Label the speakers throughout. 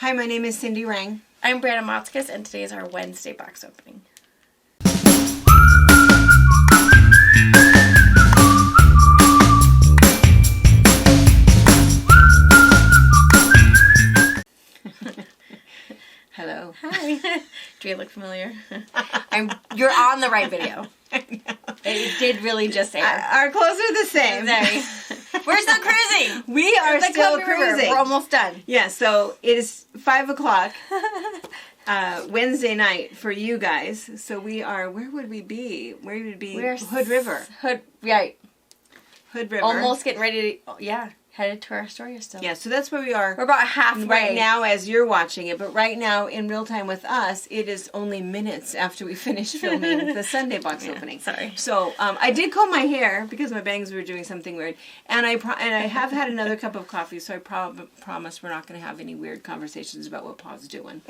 Speaker 1: Hi, my name is Cindy Rang.
Speaker 2: I'm Brianna Motzkus, and today is our Wednesday box opening.
Speaker 1: Hello.
Speaker 2: Hi. Do you look familiar? You're on the right video. It did really just air.
Speaker 1: Our clothes are the same.
Speaker 2: We're still cruising.
Speaker 1: We are still cruising.
Speaker 2: We're almost done.
Speaker 1: Yeah, so it is 5 o'clock Wednesday night for you guys. So we are, where would we be? Where would we be?
Speaker 2: We're
Speaker 1: Hood River.
Speaker 2: Right.
Speaker 1: Hood River.
Speaker 2: Almost getting ready to, headed to Astoria still.
Speaker 1: Yeah, so that's where we are.
Speaker 2: We're about halfway.
Speaker 1: Right now as you're watching it, but right now in real time with us, it is only minutes after we finish filming the Sunday box opening.
Speaker 2: Sorry.
Speaker 1: So I did comb my hair because my bangs were doing something weird, and I have had another cup of coffee, so I promise we're not going to have any weird conversations about what Pa's doing.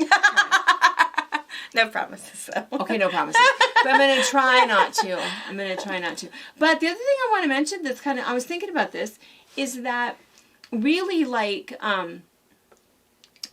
Speaker 2: No promises, though.
Speaker 1: Okay, no promises. But I'm going to try not to. But the other thing I want to mention that's kind of, I was thinking about this, is that really like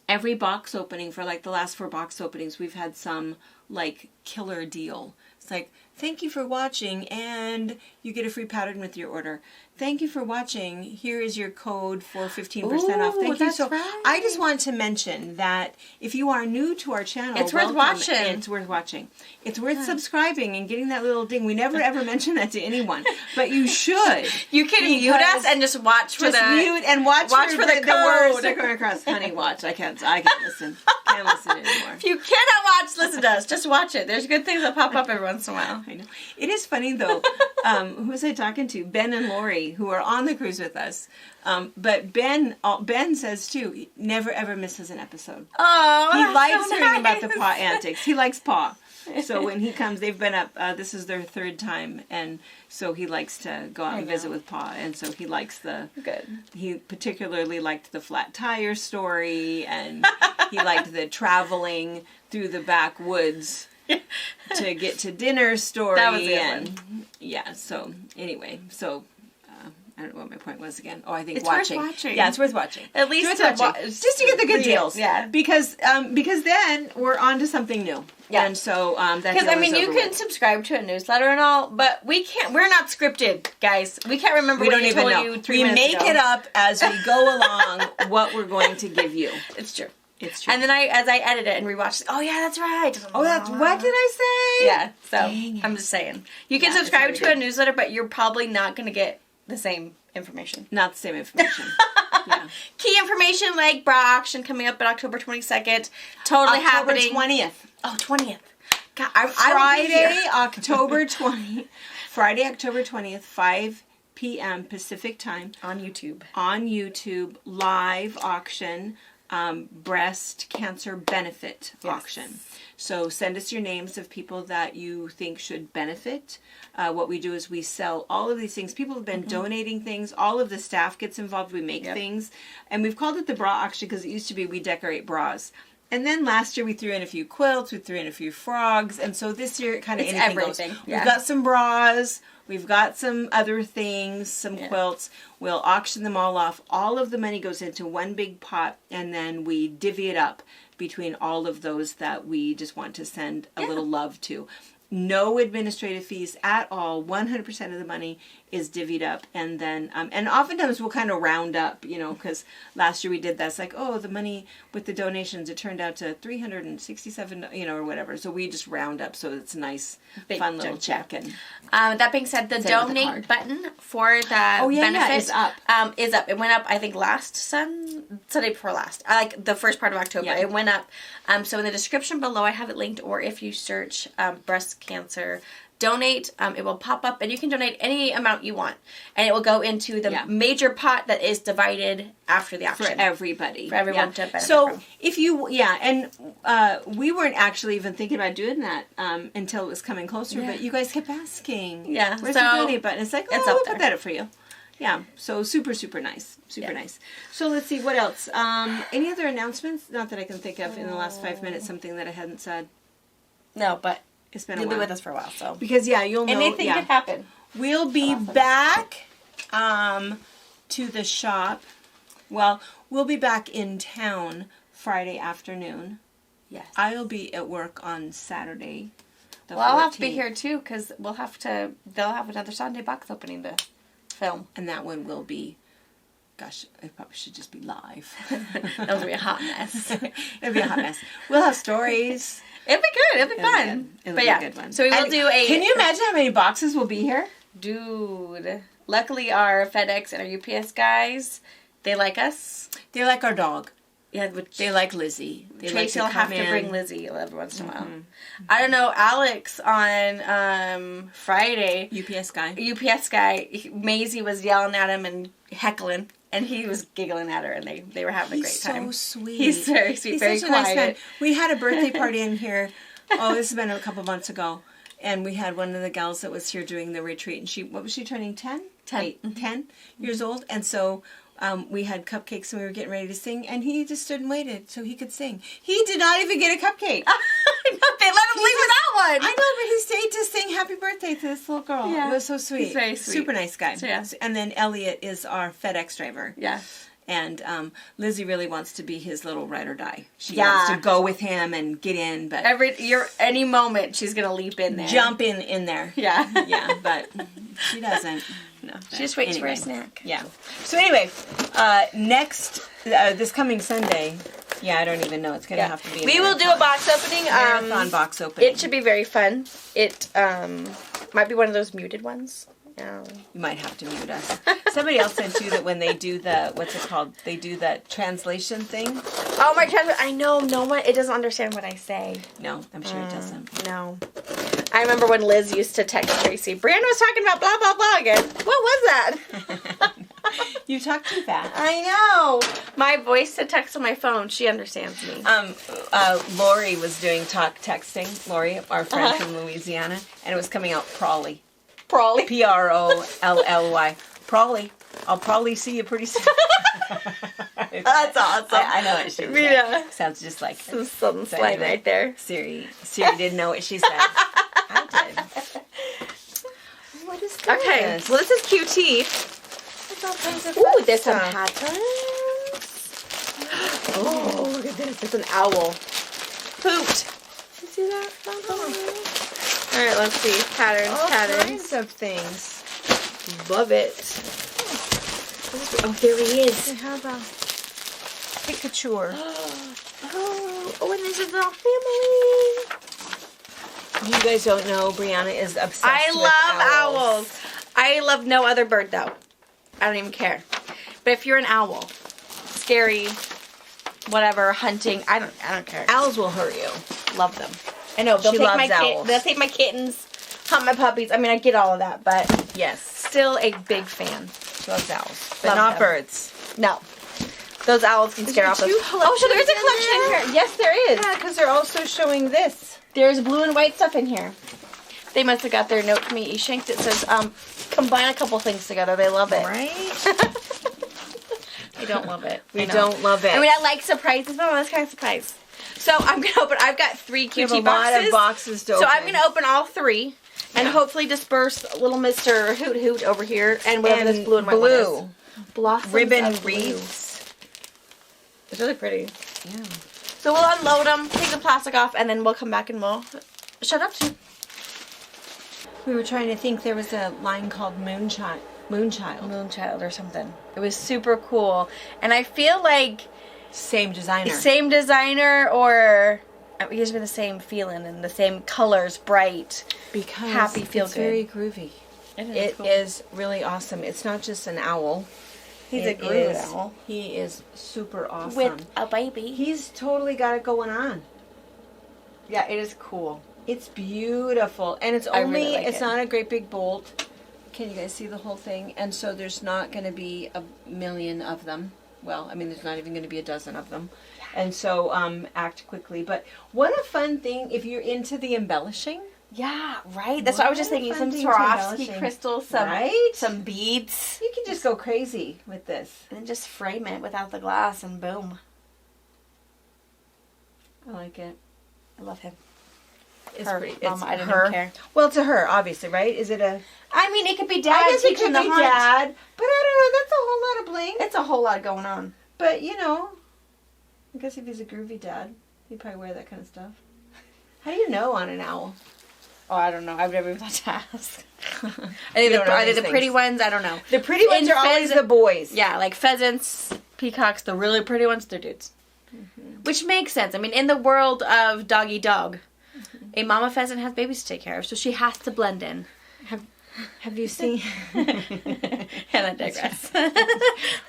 Speaker 1: every box opening for like the last 4 box openings, we've had some like killer deal. It's like, thank you for watching and you get a free pattern with your order. Thank you for watching. Here is your code for 15% off. Thank you. So
Speaker 2: right.
Speaker 1: I just want to mention that if you are new to our channel,
Speaker 2: it's worth watching.
Speaker 1: It's worth watching. It's worth subscribing and getting that little ding. We never ever mention that to anyone, but you should.
Speaker 2: You can mute us and just watch for the
Speaker 1: mute and watch for the
Speaker 2: code.
Speaker 1: words that come across. Honey, watch. I can't listen. Can't listen anymore.
Speaker 2: If you cannot watch, listen to us. Just watch it. There's good things that pop up every once in a while.
Speaker 1: I know. It is funny though. Who was I talking to? Ben and Lori, who are on the cruise with us. But Ben says too, he never ever misses an episode.
Speaker 2: Oh,
Speaker 1: he likes
Speaker 2: so
Speaker 1: hearing
Speaker 2: nice.
Speaker 1: about the paw antics. He likes paw. So when he comes, they've been up. This is their 3rd time, and so he likes to go out and visit with paw. And so he likes
Speaker 2: Good.
Speaker 1: He particularly liked the flat tire story, and he liked the traveling through the backwoods to get to dinner story.
Speaker 2: That was a good one.
Speaker 1: Yeah. So anyway, I don't know what my point was again. Oh, I think
Speaker 2: It's
Speaker 1: watching.
Speaker 2: worth watching.
Speaker 1: Yeah, it's worth watching.
Speaker 2: At least
Speaker 1: it's worth watching. Just to get the good deals.
Speaker 2: Yeah.
Speaker 1: Because then we're on to something new.
Speaker 2: Yeah.
Speaker 1: And so that
Speaker 2: Because
Speaker 1: deal is
Speaker 2: you
Speaker 1: over
Speaker 2: can
Speaker 1: with.
Speaker 2: subscribe to a newsletter and all, but we can't. We're not scripted, guys. We can't remember
Speaker 1: We
Speaker 2: what
Speaker 1: don't
Speaker 2: we
Speaker 1: even
Speaker 2: told
Speaker 1: know.
Speaker 2: you 3
Speaker 1: We
Speaker 2: minutes
Speaker 1: make
Speaker 2: ago.
Speaker 1: it up as we go along. What we're going to give you.
Speaker 2: It's true.
Speaker 1: It's true.
Speaker 2: And then as I edit it and rewatch it, oh yeah, that's right.
Speaker 1: Oh, that's what did I say?
Speaker 2: Yeah. So
Speaker 1: Dang it.
Speaker 2: I'm just saying, you can
Speaker 1: Yeah,
Speaker 2: subscribe
Speaker 1: it's
Speaker 2: to
Speaker 1: really
Speaker 2: a newsletter, but you're probably not going to get the same information.
Speaker 1: Not the same information. Yeah.
Speaker 2: Key information like bra auction coming up on October 22nd. Totally happening.
Speaker 1: October 20th.
Speaker 2: Oh, 20th. God,
Speaker 1: Friday, October 20th. Friday, October 20th, 5 p.m. Pacific time.
Speaker 2: on YouTube.
Speaker 1: On YouTube, live auction, breast cancer benefit auction. So send us your names of people that you think should benefit. What we do is we sell all of these things. People have been donating things. All of the staff gets involved. We make things. And we've called it the bra auction because it used to be we decorate bras. And then last year we threw in a few quilts, we threw in a few frogs, and so this year kind of
Speaker 2: It's
Speaker 1: anything
Speaker 2: everything.
Speaker 1: goes.
Speaker 2: Yeah.
Speaker 1: We've got some bras, we've got some other things, some quilts. We'll auction them all off. All of the money goes into one big pot, and then we divvy it up between all of those that we just want to send a little love to. No administrative fees at all. 100% of the money is divvied up, and then and oftentimes we'll kind of round up, because last year we did that. It's like, oh, the money with the donations, it turned out to $367, or whatever. So we just round up, so it's a nice,
Speaker 2: Big
Speaker 1: fun little
Speaker 2: chunk,
Speaker 1: check. And
Speaker 2: that being said, the
Speaker 1: Send it with a
Speaker 2: donate
Speaker 1: card.
Speaker 2: button for the benefit
Speaker 1: is up.
Speaker 2: Is up. It went up, I think, Sunday before last. Like the first part of October.
Speaker 1: Yeah.
Speaker 2: It went up. So in the description below, I have it linked, or if you search breast cancer donate, it will pop up, and you can donate any amount you want, and it will go into the major pot that is divided after the auction
Speaker 1: for everybody.
Speaker 2: for everyone to benefit
Speaker 1: So
Speaker 2: from.
Speaker 1: if you, and we weren't actually even thinking about doing that until it was coming closer, but you guys kept asking.
Speaker 2: Yeah,
Speaker 1: Where's
Speaker 2: so
Speaker 1: the donate button? It's like,
Speaker 2: it's
Speaker 1: oh,
Speaker 2: up
Speaker 1: we'll
Speaker 2: there.
Speaker 1: put that up for you. Yeah, so super nice. Super nice. So let's see, what else? Any other announcements? Not that I can think of in the last 5 minutes, something that I hadn't said.
Speaker 2: No, but
Speaker 1: It's been a
Speaker 2: you'll
Speaker 1: while.
Speaker 2: be with us for a while, so.
Speaker 1: Because, you'll know.
Speaker 2: Anything could happen.
Speaker 1: We'll be back to the shop. Well, we'll be back in town Friday afternoon.
Speaker 2: Yes.
Speaker 1: I'll be at work on Saturday.
Speaker 2: Well, I'll have to be here too because they'll have another Sunday box opening to film.
Speaker 1: And that one will be, gosh, it probably should just be live.
Speaker 2: That'll be a hot mess.
Speaker 1: It'll be a hot mess. We'll have stories.
Speaker 2: It'll be good. It'll be fun.
Speaker 1: It'll be a good one.
Speaker 2: So we will do a...
Speaker 1: Can you imagine how many boxes will be here?
Speaker 2: Dude. Luckily, our FedEx and our UPS guys, they like us.
Speaker 1: They like our dog.
Speaker 2: Yeah,
Speaker 1: they like Lizzie.
Speaker 2: Tracy will have to bring Lizzie every once in a while. I don't know, Alex on Friday.
Speaker 1: UPS
Speaker 2: guy. Maisie was yelling at him and heckling. And he was giggling at her, and they were having a great time.
Speaker 1: He's so sweet.
Speaker 2: He's very sweet, very
Speaker 1: such
Speaker 2: quiet.
Speaker 1: A nice man. We had a birthday party in here. Oh, this has been a couple months ago. And we had one of the gals that was here doing the retreat. And what was she turning, 10? 10 years old. And so we had cupcakes and we were getting ready to sing. And he just stood and waited so he could sing. He did not even get a cupcake.
Speaker 2: They let him leave without one.
Speaker 1: I know, but he stayed to sing happy birthday to this little girl.
Speaker 2: Yeah.
Speaker 1: It was so sweet.
Speaker 2: He's very sweet.
Speaker 1: Super nice guy.
Speaker 2: So, yeah.
Speaker 1: And then Elliot is our FedEx driver.
Speaker 2: Yeah.
Speaker 1: And Lizzie really wants to be his little ride or die. She wants to go with him and get in, but
Speaker 2: any moment she's gonna leap in there,
Speaker 1: jump in there.
Speaker 2: Yeah,
Speaker 1: yeah, but she doesn't.
Speaker 2: No, she just waits for a snack.
Speaker 1: Yeah. So anyway, next this coming Sunday. Yeah, I don't even know. It's gonna have to be.
Speaker 2: We will do a box opening.
Speaker 1: Marathon box opening.
Speaker 2: It should be very fun. It might be one of those muted ones.
Speaker 1: You might have to mute us. Somebody else said too that when they do the they do that translation thing.
Speaker 2: Oh my God! I know no one. It doesn't understand what I say.
Speaker 1: No, I'm sure it doesn't.
Speaker 2: No. I remember when Liz used to text Tracy. Brianna was talking about blah blah blah again. What was that?
Speaker 1: You talk too fast.
Speaker 2: I know. My voice to text on my phone. She understands me.
Speaker 1: Lori was doing talk texting. Lori, our friend from Louisiana, and it was coming out Prawley.
Speaker 2: Prawley.
Speaker 1: Prolly. Prawley. I'll probably see you pretty soon.
Speaker 2: That's awesome.
Speaker 1: I know what she was saying. Sounds just like her.
Speaker 2: Some slang right there.
Speaker 1: Siri didn't know what she said. I did. What is this?
Speaker 2: Okay. Well, this is QT.
Speaker 1: It's all kinds of
Speaker 2: Ooh, there's some patterns. Oh, look at this. It's an owl. Pooped. Did you see that? All right, let's see. Patterns.
Speaker 1: All kinds of things.
Speaker 2: Love it. Oh, there he is.
Speaker 1: They have a Pikachu.
Speaker 2: Oh, and there's a little family.
Speaker 1: You guys don't know, Brianna is obsessed with
Speaker 2: owls. I love no other bird, though. I don't even care. But if you're an owl, scary, whatever, hunting, I don't care.
Speaker 1: Owls will hurt you.
Speaker 2: Love them. I know, they'll take my kittens, hunt my puppies. I mean, I get all of that, but
Speaker 1: yes,
Speaker 2: still a big fan.
Speaker 1: She loves owls, but not birds.
Speaker 2: No. Those owls can scare off us. Oh, so there's a collection in here. Yes, there is.
Speaker 1: Yeah, because they're also showing this.
Speaker 2: There's blue and white stuff in here. They must have got their note from me. E-Shanked. It says, combine a couple things together. They love it.
Speaker 1: Right?
Speaker 2: We don't love it.
Speaker 1: We don't love it.
Speaker 2: I mean, I like surprises, but I'm this kind of surprise. So I'm going to open, I've got 3 QT boxes.
Speaker 1: We have a lot of boxes to open.
Speaker 2: So I'm going to open all 3 and hopefully disperse little Mr. Hoot Hoot over here and whatever this blue and white one is. Blossoms
Speaker 1: ribbon
Speaker 2: of
Speaker 1: wreaths.
Speaker 2: It's really pretty.
Speaker 1: Yeah.
Speaker 2: So we'll unload them, take the plastic off, and then we'll come back and we'll shut up to.
Speaker 1: We were trying to think. There was a line called Moonchild
Speaker 2: or something. It was super cool. And I feel like
Speaker 1: same designer
Speaker 2: or it gives me the same feeling and the same colors, bright,
Speaker 1: because
Speaker 2: happy, feel
Speaker 1: it's
Speaker 2: good.
Speaker 1: Very groovy. It is really awesome. It's not just an owl.
Speaker 2: He's a groovy owl.
Speaker 1: He is super awesome.
Speaker 2: With a baby.
Speaker 1: He's totally got it going on.
Speaker 2: Yeah, it is cool.
Speaker 1: It's beautiful. And it's not a great big bolt. Can you guys see the whole thing? And so there's not going to be a million of them. Well, I mean, there's not even going to be a dozen of them. Yeah. And so act quickly. But what a fun thing if you're into the embellishing.
Speaker 2: Yeah, right. That's what I was just thinking. Some Swarovski crystals, some beads.
Speaker 1: You can just go crazy with this.
Speaker 2: And then just frame it without the glass and boom.
Speaker 1: I like it.
Speaker 2: I love him.
Speaker 1: It's pretty. It's
Speaker 2: I didn't even care.
Speaker 1: Well, to her, obviously, right? Is it a...
Speaker 2: I mean, it could be Dad.
Speaker 1: I guess it could be Dad. But I don't know. That's a whole lot of bling.
Speaker 2: It's a whole lot going on.
Speaker 1: But, you know, I guess if he's a groovy dad, he'd probably wear that kind of stuff. How do you know on an owl?
Speaker 2: Oh, I don't know. I've never even thought to ask. Are they the pretty ones? I don't know.
Speaker 1: The pretty ones are always the boys.
Speaker 2: Yeah, like pheasants, peacocks, the really pretty ones, they're dudes. Mm-hmm. Which makes sense. I mean, in the world of doggy dog, a mama pheasant has babies to take care of, so she has to blend in.
Speaker 1: Have you seen...
Speaker 2: And I digress.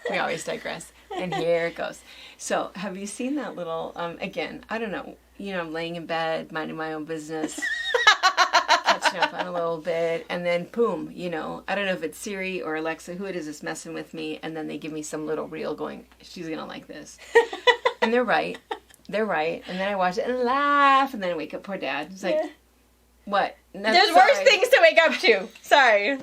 Speaker 1: We always digress. And here it goes. So, have you seen that little, again, I don't know, I'm laying in bed, minding my own business, catching up on a little bit, and then boom, I don't know if it's Siri or Alexa, who it is that's messing with me, and then they give me some little reel going, she's going to like this. And they're right. And then I watch it and laugh, and then I wake up, poor dad. He's like, what?
Speaker 2: There's worse things to wake up to. Sorry.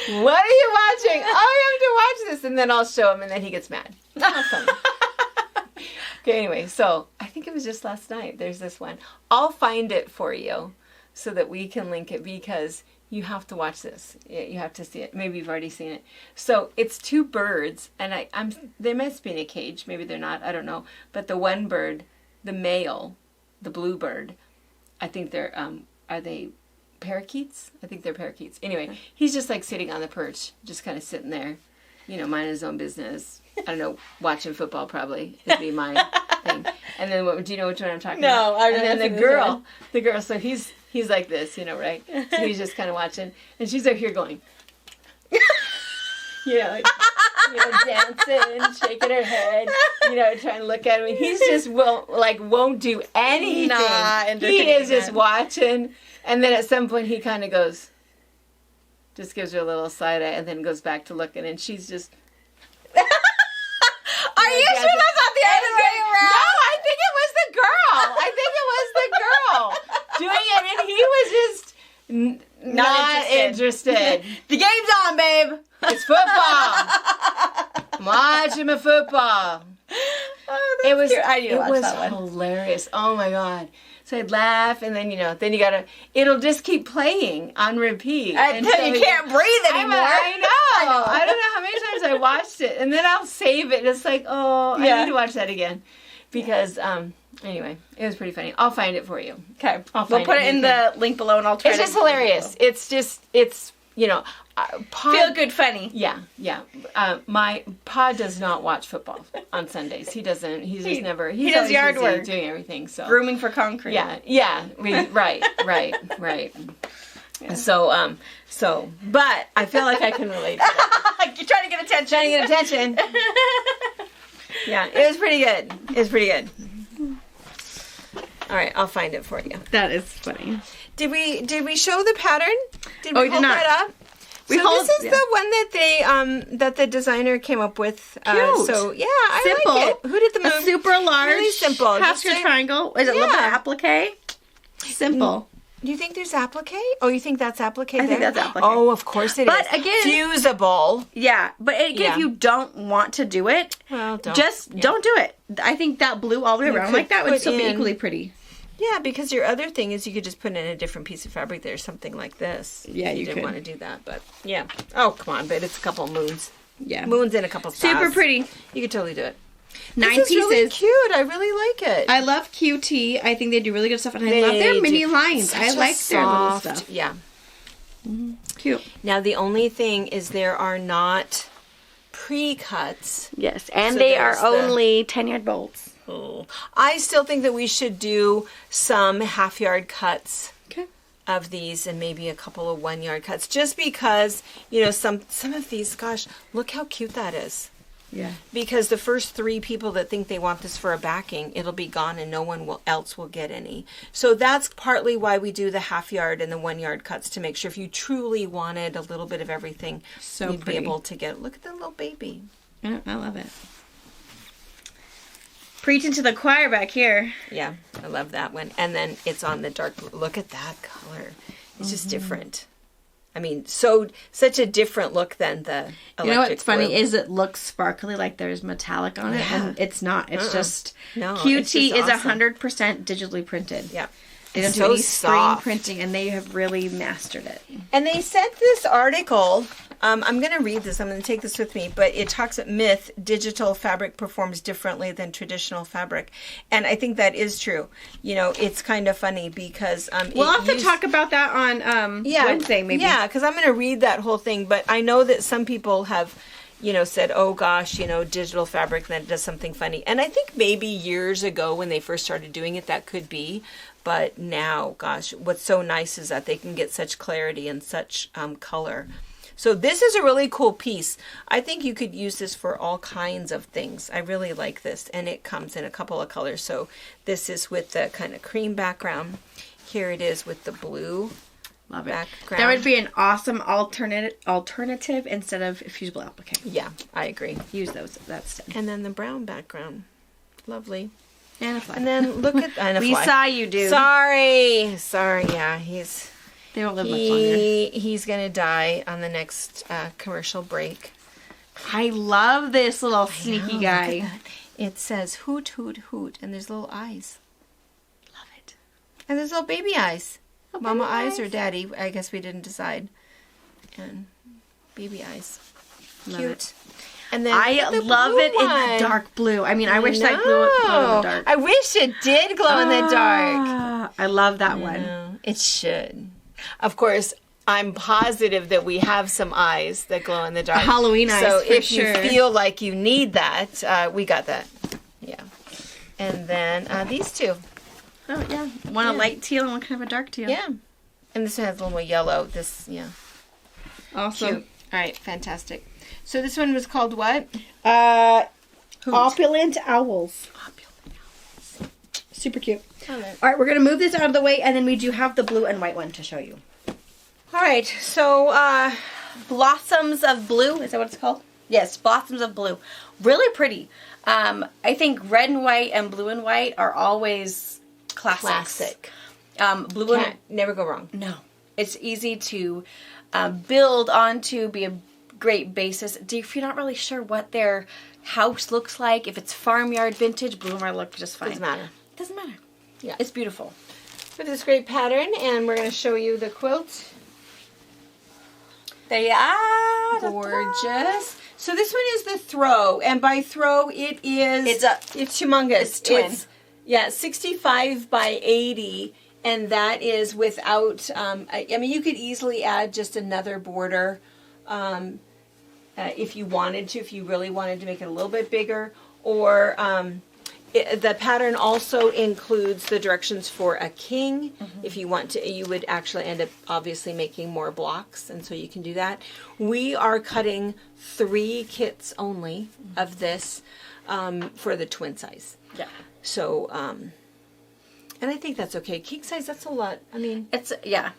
Speaker 1: What are you watching? Oh, you have to watch this. And then I'll show him, and then he gets mad. Not funny. Okay, anyway, so I think it was just last night. There's this one. I'll find it for you so that we can link it because you have to watch this. You have to see it. Maybe you've already seen it. So it's two birds, and they must be in a cage. Maybe they're not. I don't know. But the one bird, the male, the blue bird, I think they're, are they parakeets? I think they're parakeets. Anyway, he's just like sitting on the perch, just kind of sitting there, minding his own business. I don't know, watching football probably would be my thing. And then, do you know which one I'm talking about?
Speaker 2: No, I don't know.
Speaker 1: And then the girl, so he's like this, right? So he's just kind of watching, and she's over here going, dancing, shaking her head, trying to look at him. And he's just won't do anything. He is just watching. And then at some point he kind of goes, just gives her a little side eye, and then goes back to looking, and she's just.
Speaker 2: Are you sure that's not the other way around?
Speaker 1: No, I think it was the girl. Doing it, and he was just not interested.
Speaker 2: The game's on, babe.
Speaker 1: It's football. I'm watching my football.
Speaker 2: Oh, that's cute. I need to watch that one.
Speaker 1: Hilarious. Oh my God. So I'd laugh, and then, then you gotta, it'll just keep playing on repeat.
Speaker 2: Until you can't breathe anymore.
Speaker 1: I know. I don't know how many times I watched it, and then I'll save it. It's like, I need to watch that again. Because, anyway, it was pretty funny. I'll find it for you.
Speaker 2: Okay. We'll put it in the link below, and I'll try
Speaker 1: It's just hilarious. It's
Speaker 2: feel good funny.
Speaker 1: Yeah. My Pa does not watch football on Sundays. He doesn't. He's just never. He
Speaker 2: does yard work,
Speaker 1: doing everything. So
Speaker 2: grooming for concrete.
Speaker 1: Yeah. Right. Yeah. So, but I feel like I can relate to that.
Speaker 2: You're trying to get attention.
Speaker 1: Yeah, it was pretty good. All right, I'll find it for you.
Speaker 2: That is funny.
Speaker 1: Did we show the pattern? Did
Speaker 2: we hold
Speaker 1: that up? This is the one that they that the designer came up with.
Speaker 2: Cute.
Speaker 1: So yeah, I like it. Who did the
Speaker 2: a super large,
Speaker 1: really simple
Speaker 2: half-square triangle? Is it a little bit of applique? Simple.
Speaker 1: Do you think there's applique? Oh, you think that's applique?
Speaker 2: I think that's applique.
Speaker 1: Oh, of course it is.
Speaker 2: But again,
Speaker 1: fusible.
Speaker 2: Yeah, but again, if you don't want to do it,
Speaker 1: well, don't
Speaker 2: do it. I think that blue all the way around like that would still be equally pretty.
Speaker 1: Yeah, because your other thing is you could just put in a different piece of fabric there, something like this.
Speaker 2: Yeah, you
Speaker 1: didn't
Speaker 2: could.
Speaker 1: want to do that, but yeah. Oh, come on, but it's a couple moons.
Speaker 2: Yeah.
Speaker 1: Moons and a couple stars.
Speaker 2: Super pretty.
Speaker 1: You could totally do it.
Speaker 2: 9
Speaker 1: this is
Speaker 2: pieces.
Speaker 1: Really cute. I really like it.
Speaker 2: I love QT. I think they do really good stuff, and I love their mini lines. I like their little stuff.
Speaker 1: Yeah.
Speaker 2: Mm-hmm. Cute.
Speaker 1: Now, the only thing is there are not pre-cuts.
Speaker 2: Yes, and they are only 10-yard bolts.
Speaker 1: Oh. I still think that we should do some half-yard cuts of these and maybe a couple of 1-yard cuts, just because, some of these, gosh, look how cute that is.
Speaker 2: Yeah.
Speaker 1: Because the first 3 people that think they want this for a backing, it'll be gone and no one else will get any. So that's partly why we do the half-yard and the 1-yard cuts, to make sure if you truly wanted a little bit of everything, you'd be able to get. Look at that little baby.
Speaker 2: Yeah, I love it. Preaching to the choir back here.
Speaker 1: Yeah, I love that one. And then it's on the dark blue. Look at that color. It's just different. I mean, such a different look than the electric.
Speaker 2: You know what's funny
Speaker 1: blue.
Speaker 2: is it looks sparkly, like there's metallic on it, and it's not. It's just
Speaker 1: QT
Speaker 2: it's just is 100% digitally printed.
Speaker 1: Yeah.
Speaker 2: They don't do any screen printing, and they have really mastered it.
Speaker 1: And they sent this article I'm going to read this. I'm going to take this with me. But it talks about myth, digital fabric performs differently than traditional fabric. And I think that is true. You know, it's kind of funny because...
Speaker 2: we'll have to talk about that on Wednesday, maybe.
Speaker 1: Yeah, because I'm going to read that whole thing. But I know that some people have, you know, said, oh gosh, you know, digital fabric, then it does something funny. And I think maybe years ago when they first started doing it, that could be. But now, gosh, what's so nice is that they can get such clarity and such color. So this is a really cool piece. I think you could use this for all kinds of things. I really like this. And it comes in a couple of colors. So this is with the kind of cream background. Here it is with the blue
Speaker 2: Love it.
Speaker 1: background.
Speaker 2: That would be an awesome alternative instead of fusible applique.
Speaker 1: Yeah, I agree.
Speaker 2: Use those. That's
Speaker 1: And then the brown background. Lovely.
Speaker 2: and a fly.
Speaker 1: And then look at and a
Speaker 2: We
Speaker 1: fly.
Speaker 2: saw you, dude.
Speaker 1: Sorry. Yeah,
Speaker 2: They won't live much longer.
Speaker 1: he's gonna die on the next commercial break.
Speaker 2: I love this little sneaky
Speaker 1: Oh, look
Speaker 2: guy.
Speaker 1: at that. It says hoot hoot hoot, and there's little eyes,
Speaker 2: Love it.
Speaker 1: and there's little baby eyes.
Speaker 2: Oh,
Speaker 1: Mama
Speaker 2: baby
Speaker 1: eyes or
Speaker 2: eyes.
Speaker 1: daddy? I guess we didn't decide. And baby eyes,
Speaker 2: Love
Speaker 1: cute.
Speaker 2: it.
Speaker 1: And then
Speaker 2: I
Speaker 1: the
Speaker 2: love
Speaker 1: blue
Speaker 2: it in
Speaker 1: one.
Speaker 2: the dark blue. I mean, I wish that glowed in the dark.
Speaker 1: I wish it did glow in the dark.
Speaker 2: Ah, I love that one.
Speaker 1: No, it should. Of course, I'm positive that we have some eyes that glow in the dark.
Speaker 2: Halloween eyes,
Speaker 1: So
Speaker 2: for
Speaker 1: if
Speaker 2: sure.
Speaker 1: you feel like you need that, we got that. Yeah. And then these two.
Speaker 2: Oh, yeah. One a light teal and one kind of a dark teal.
Speaker 1: Yeah. And this one has a little more yellow. This, yeah.
Speaker 2: Awesome.
Speaker 1: Cute. All right, fantastic. So this one was called what?
Speaker 2: Opulent Owls. Super cute. All right, we're going to move this out of the way, and then we do have the blue and white one to show you.
Speaker 1: All right, so
Speaker 2: Blossoms of Blue. Is that what it's called? Yes, Blossoms of Blue. Really pretty. I think red and white and blue and white are always classics.
Speaker 1: classic.
Speaker 2: Blue and
Speaker 1: Can't never go wrong.
Speaker 2: no, it's easy to build onto, be a great basis. If you're not really sure what their house looks like, if it's farmyard vintage, blue and white look just fine.
Speaker 1: Doesn't matter.
Speaker 2: Doesn't matter.
Speaker 1: Yeah.
Speaker 2: It's beautiful.
Speaker 1: With this great pattern, and we're going to show you the quilt.
Speaker 2: They are
Speaker 1: Gorgeous. So this one is the throw, and by throw it is it's humongous.
Speaker 2: It's twin.
Speaker 1: 65 by 80, and that is without. I mean, you could easily add just another border, if you wanted to, if you really wanted to make it a little bit bigger, or. The pattern also includes the directions for a king. If you want to, you would actually end up obviously making more blocks, and so you can do that. We are cutting 3 kits only of this for the twin size.
Speaker 2: Yeah.
Speaker 1: So, and I think that's okay. King size, that's a lot. I mean,
Speaker 2: It's, yeah.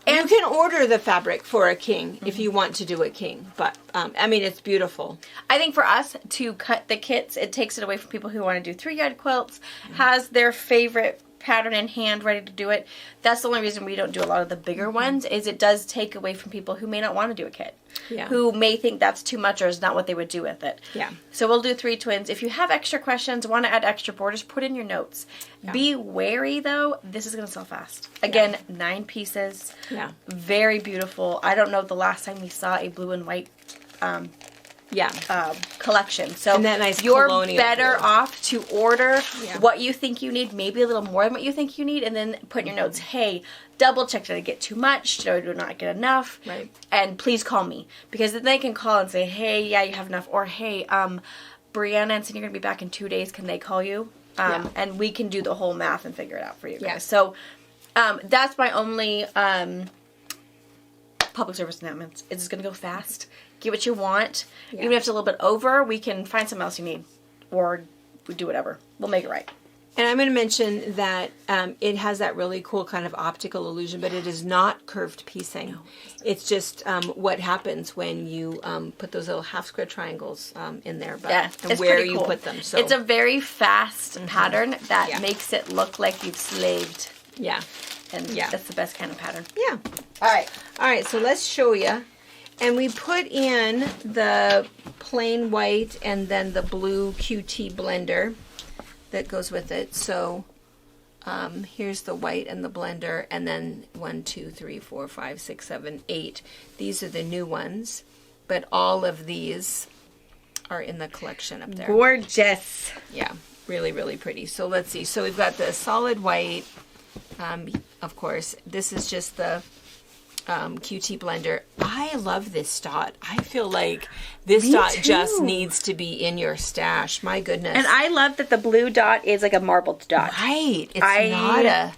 Speaker 1: you can order the fabric for a king if you want to do a king, but I mean, it's beautiful.
Speaker 2: I think for us to cut the kits, it takes it away from people who want to do 3-yard quilts, has their favorite pattern in hand, ready to do it. That's the only reason we don't do a lot of the bigger ones, is it does take away from people who may not want to do a kit.
Speaker 1: Yeah.
Speaker 2: Who may think that's too much or is not what they would do with it.
Speaker 1: Yeah.
Speaker 2: So we'll do 3 twins. If you have extra questions, want to add extra borders, put in your notes.
Speaker 1: Yeah.
Speaker 2: Be wary though, this is going to sell fast. Again, 9 pieces.
Speaker 1: Yeah.
Speaker 2: Very beautiful. I don't know the last time we saw a blue and white collection. So
Speaker 1: And that nice
Speaker 2: you're
Speaker 1: colonial
Speaker 2: better
Speaker 1: blue.
Speaker 2: off to order
Speaker 1: Yeah.
Speaker 2: what you think you need, maybe a little more than what you think you need, and then put in your notes, hey, double check, did I get too much? Did I not get enough?
Speaker 1: Right.
Speaker 2: And please call me. Because then they can call and say, hey, yeah, you have enough. Or, hey, Brianna and Cindy are going to be back in 2 days. Can they call you?
Speaker 1: Yeah.
Speaker 2: And we can do the whole math and figure it out for you guys.
Speaker 1: Yeah.
Speaker 2: So that's my only public service announcements. It's going to go fast. Get what you want.
Speaker 1: Yeah.
Speaker 2: Even if it's a little bit over, we can find something else you need. Or we do whatever. We'll make it right.
Speaker 1: And I'm going to mention that it has that really cool kind of optical illusion, but it is not curved piecing. It's just what happens when you put those little half square triangles in there, but,
Speaker 2: Yeah,
Speaker 1: and
Speaker 2: it's
Speaker 1: where
Speaker 2: pretty
Speaker 1: you
Speaker 2: cool.
Speaker 1: put them. So
Speaker 2: It's a very fast pattern that
Speaker 1: Yeah.
Speaker 2: makes it look like you've slaved.
Speaker 1: yeah,
Speaker 2: And
Speaker 1: Yeah.
Speaker 2: that's the best kind of pattern.
Speaker 1: yeah. All right. So let's show you. And we put in the plain white and then the blue QT blender that goes with it. So here's the white and the blender, and then 1, 2, 3, 4, 5, 6, 7, 8. These are the new ones. but all of these are in the collection up there.
Speaker 2: Gorgeous.
Speaker 1: Yeah, really, really pretty. So let's see. So we've got the solid white. Of course, this is just the QT blender. I love this dot. I feel like this dot just needs to be in your stash. My goodness.
Speaker 2: And I love that the blue dot is like a marbled dot.
Speaker 1: Right. It's not a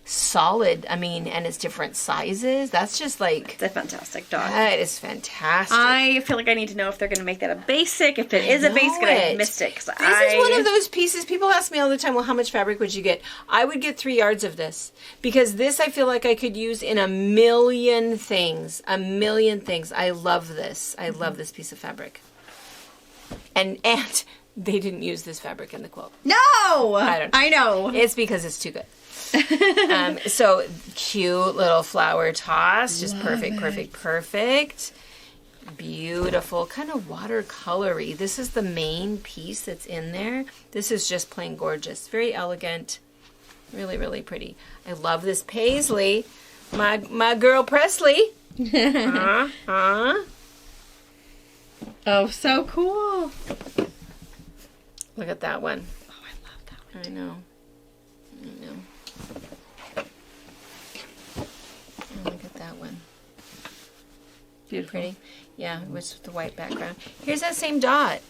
Speaker 1: solid, and it's different sizes. That's just like...
Speaker 2: It's a fantastic dot.
Speaker 1: That is fantastic.
Speaker 2: I feel like I need to know if they're going to make that a basic. If it is a basic, I missed it.
Speaker 1: This is one of those pieces, people ask me all the time, well, how much fabric would you get? I would get 3 yards of this. Because this I feel like I could use in a million things. A million things. I love this. I love this piece of fabric. And they didn't use this fabric in the quilt.
Speaker 2: No! I know.
Speaker 1: It's because it's too good. So cute little flower toss, just perfect. Beautiful, kind of watercolory. This is the main piece that's in there. This is just plain gorgeous, very elegant, really, really pretty. I love this paisley. My girl Presley.
Speaker 2: Oh, so cool.
Speaker 1: Look at that one.
Speaker 2: Oh, I love that one.
Speaker 1: I know. Look at that one.
Speaker 2: Beautiful.
Speaker 1: Pretty. Yeah, with the white background. Here's that same dot.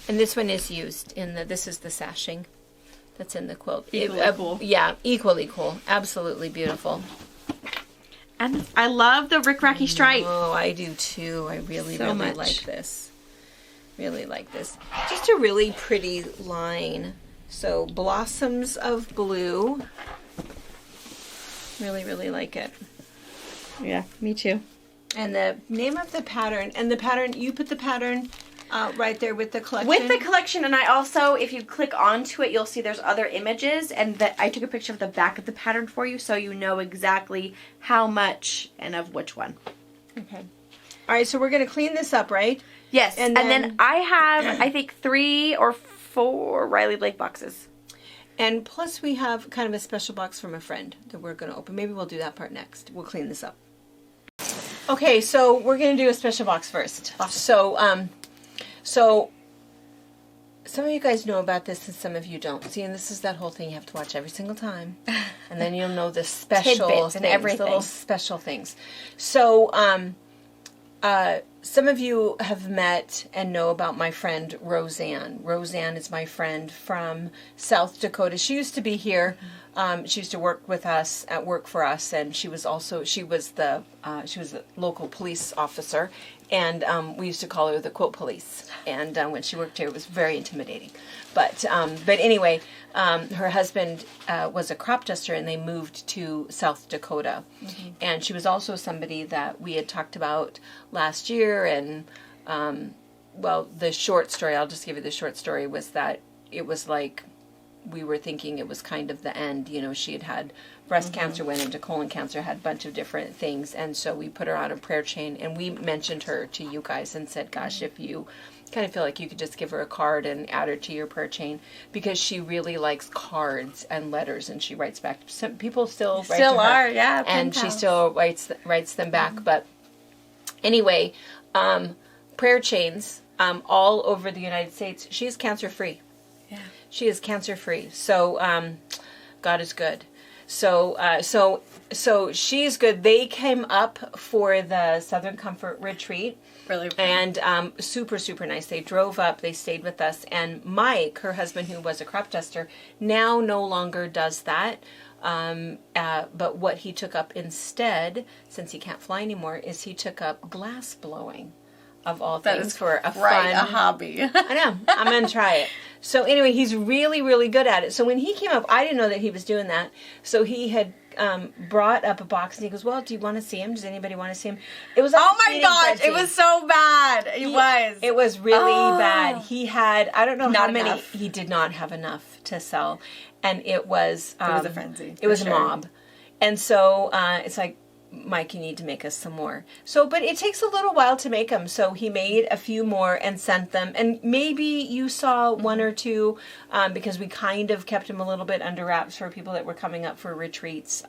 Speaker 1: And this one is used in this is the sashing that's in the quilt.
Speaker 2: Equally cool.
Speaker 1: Yeah, equally cool. Absolutely beautiful.
Speaker 2: And I love the rickracky stripe.
Speaker 1: Oh, I do too. I really
Speaker 2: So much.
Speaker 1: like this. Really like this. Just a really pretty line. So, blossoms of blue. Really, really like it.
Speaker 2: Yeah, me too.
Speaker 1: And the name of the pattern, you put the pattern right there with the collection?
Speaker 2: With the collection, and I also, if you click onto it, you'll see there's other images, and that I took a picture of the back of the pattern for you, so you know exactly how much and of which one.
Speaker 1: Okay. All right, so we're going to clean this up, right?
Speaker 2: Yes, and then I have, I think, 3 or 4 Riley Blake boxes.
Speaker 1: And plus we have kind of a special box from a friend that we're going to open. Maybe we'll do that part next. We'll clean this up. Okay, so we're going to do a special box first.
Speaker 2: Awesome.
Speaker 1: So some of you guys know about this and some of you don't. See, and this is that whole thing you have to watch every single time. And then you'll know the special
Speaker 2: tidbits
Speaker 1: things,
Speaker 2: and everything.
Speaker 1: the little special things. So some of you have met and know about my friend Roseanne. Roseanne is my friend from South Dakota. She used to be here. She used to work with us, work for us, and she was the local police officer, and we used to call her the Quilt Police. And when she worked here, it was very intimidating. But anyway, her husband was a crop duster, and they moved to South Dakota. Mm-hmm. And she was also somebody that we had talked about last year. And the short story, I'll just give you the short story, was that it was like we were thinking it was kind of the end. You know, she had breast cancer, went into colon cancer, had a bunch of different things. And so we put her on a prayer chain, and we mentioned her to you guys and said, gosh, if you kind of feel like you could just give her a card and add her to your prayer chain, because she really likes cards and letters, and she writes back. Some people still write to her,
Speaker 2: yeah,
Speaker 1: and she still writes them back. But anyway, prayer chains all over the United States. She is cancer free.
Speaker 2: Yeah,
Speaker 1: she is cancer free. So God is good. So she's good. They came up for the Southern Comfort Retreat.
Speaker 2: Really,
Speaker 1: and super, super nice. They drove up, they stayed with us, and Mike, her husband, who was a crop duster, now no longer does that. But what he took up instead, since he can't fly anymore, is he took up glass blowing, of all things,
Speaker 2: that is
Speaker 1: for a
Speaker 2: a
Speaker 1: fun
Speaker 2: hobby.
Speaker 1: I know. I'm going to try it. So anyway, he's really, really good at it. So when he came up, I didn't know that he was doing that. So he had brought up a box, and he goes, well, do you want to see him? Does anybody want to see him? It was
Speaker 2: oh my gosh, it was so bad. It was
Speaker 1: really bad. He had, I don't know
Speaker 2: not
Speaker 1: how many,
Speaker 2: enough.
Speaker 1: he did not have enough to sell. And it was
Speaker 2: a frenzy.
Speaker 1: It was a mob. And so it's like, Mike, you need to make us some more. So, but it takes a little while to make them. So he made a few more and sent them. And maybe you saw one or two because we kind of kept them a little bit under wraps for people that were coming up for retreats.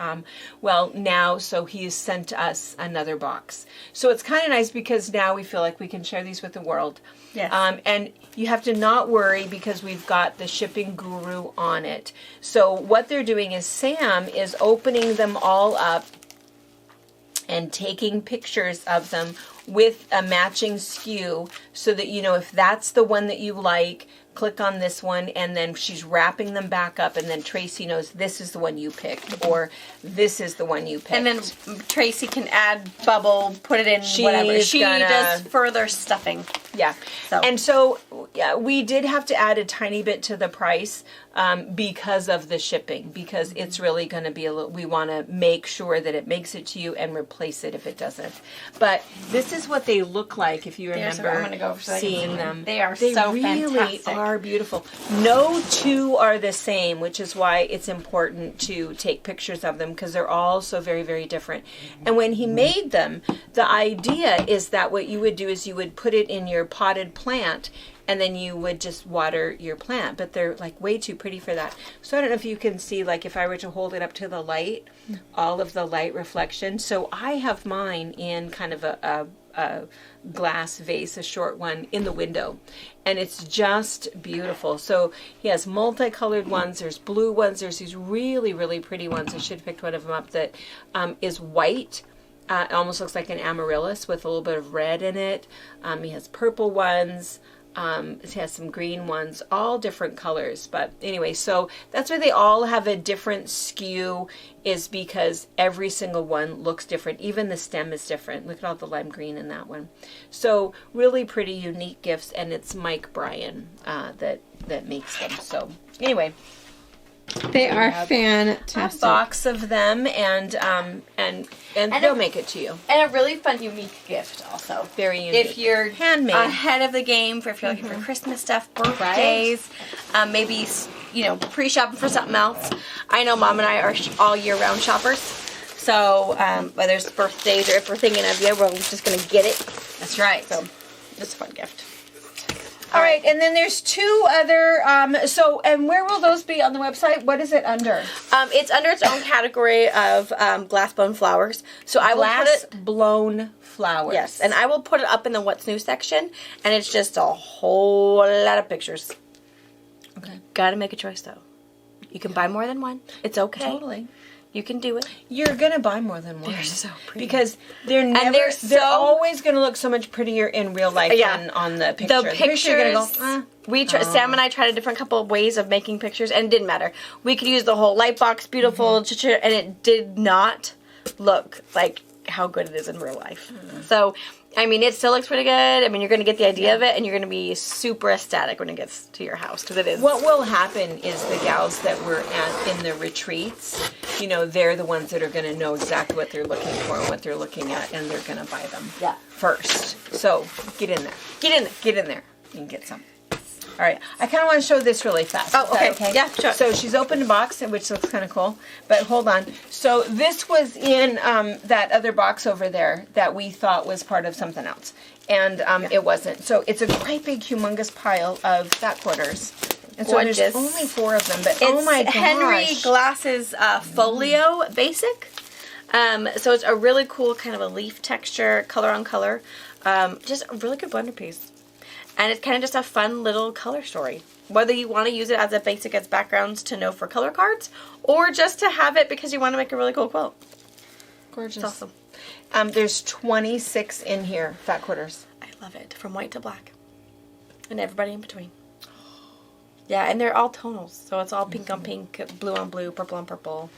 Speaker 1: So he's sent us another box. So it's kind of nice because now we feel like we can share these with the world.
Speaker 2: Yes.
Speaker 1: And you have to not worry because we've got the shipping guru on it. So what they're doing is Sam is opening them all up and taking pictures of them with a matching SKU so that you know if that's the one that you like, click on this one, and then she's wrapping them back up, and then Tracy knows this is the one you picked, or this is the one you picked.
Speaker 2: And then Tracy can add bubble, put it in whatever. She does further stuffing.
Speaker 1: Yeah. And so we did have to add a tiny bit to the price because of the shipping, because it's really going to be we want to make sure that it makes it to you and replace it if it doesn't. But this is what they look like if you remember
Speaker 2: I'm gonna go
Speaker 1: seeing them.
Speaker 2: They are
Speaker 1: they
Speaker 2: so
Speaker 1: really
Speaker 2: fantastic.
Speaker 1: Are beautiful. No two are the same, which is why it's important to take pictures of them because they're all so very, very different. And when he made them, the idea is that what you would do is you would put it in your potted plant and then you would just water your plant, but they're like way too pretty for that. So I don't know if you can see, like if I were to hold it up to the light, all of the light reflection. So I have mine in kind of a glass vase, a short one, in the window, and it's just beautiful. So he has multicolored ones, there's blue ones, there's these really, really pretty ones. I should have picked one of them up that is white. It almost looks like an amaryllis with a little bit of red in it. He has purple ones. It has some green ones, all different colors. But anyway, so that's why they all have a different SKU, is because every single one looks different. Even the stem is different. Look at all the lime green in that one. So really pretty, unique gifts, and it's Mike Bryan that makes them. So anyway.
Speaker 3: They are
Speaker 1: A
Speaker 3: fantastic.
Speaker 1: box of them, and they'll make it to you.
Speaker 2: And a really fun, unique gift also.
Speaker 1: Very unique.
Speaker 2: If you're
Speaker 1: handmade,
Speaker 2: ahead of the game, if you're looking for Christmas stuff, birthdays, maybe, pre-shopping for something else. I know Mom and I are all year-round shoppers. So whether it's birthdays or if we're thinking of you, we're just going to get it.
Speaker 1: That's right.
Speaker 2: So it's a fun gift.
Speaker 1: All right, and then there's two other, and where will those be on the website? What is it under?
Speaker 2: It's under its own category of glass blown flowers. So I will put it...
Speaker 1: blown flowers.
Speaker 2: Yes, and I will put it up in the What's New section, and it's just a whole lot of pictures.
Speaker 1: Okay.
Speaker 2: Gotta make a choice, though. You can buy more than one. It's okay.
Speaker 1: Totally.
Speaker 2: You can do it.
Speaker 1: You're gonna buy more than one.
Speaker 2: They're so pretty.
Speaker 1: Because they're always gonna look so much prettier in real life than on the picture.
Speaker 2: The pictures,
Speaker 1: you're gonna go,
Speaker 2: Sam and I tried a different couple of ways of making pictures, and it didn't matter. We could use the whole light box, beautiful, and it did not look like how good it is in real life. So, I mean, it still looks pretty good. I mean, you're going to get the idea of it, and you're going to be super ecstatic when it gets to your house, because it is.
Speaker 1: What will happen is the gals that were in the retreats, they're the ones that are going to know exactly what they're looking for and what they're looking at, and they're going to buy them first. So, get in there. Get in there and get some. All right, I kind of want to show this really fast.
Speaker 2: Oh, okay. Yeah, sure.
Speaker 1: So she's opened a box, which looks kind of cool. But hold on. So this was in that other box over there that we thought was part of something else. And it wasn't. So it's a great big humongous pile of fat quarters. And so there's only 4 of them. But oh my gosh.
Speaker 2: Henry Glass's Folio Basic. So it's a really cool kind of a leaf texture, color on color. Just a really good blender piece. And it's kind of just a fun little color story. Whether you want to use it as a basic as backgrounds to know for color cards, or just to have it because you want to make a really cool quilt.
Speaker 1: Gorgeous.
Speaker 2: It's awesome.
Speaker 1: There's 26 in here, fat quarters.
Speaker 2: I love it. From white to black. And everybody in between. Yeah, and they're all tonals. So it's all pink on pink, blue on blue, purple on purple,